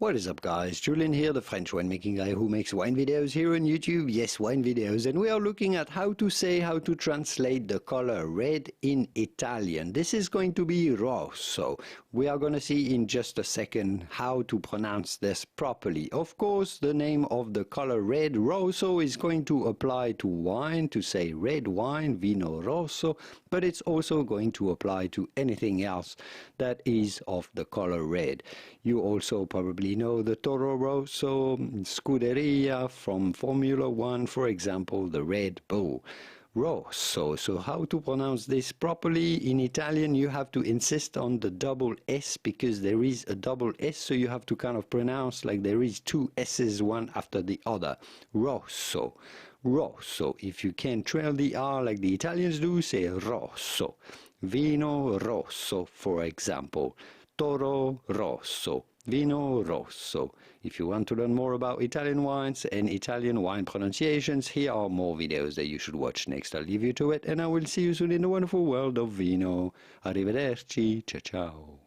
What is up, guys? Julien here, the French winemaking guy who makes wine videos here on YouTube. Yes, wine videos. And we are looking at how to translate the color red in Italian. This is going to be Rosso. We are going to see in just a second how to pronounce this properly. Of course, the name of the color red, Rosso, is going to apply to wine, to say red wine, vino rosso, but it's also going to apply to anything else that is of the color red. You also probably know the Toro Rosso, Scuderia from Formula One, for example, the Red Bull. Rosso. So how to pronounce this properly? In Italian, you have to insist on the double S because there is a double S, so you have to kind of pronounce like there is two S's one after the other. Rosso. Rosso. If you can trail the R like the Italians do, say Rosso. Vino rosso, for example. Toro Rosso. Vino Rosso. If you want to learn more about Italian wines and Italian wine pronunciations, here are more videos that you should watch next. I'll leave you to it, and I will see you soon in the wonderful world of vino. Arrivederci. Ciao, ciao.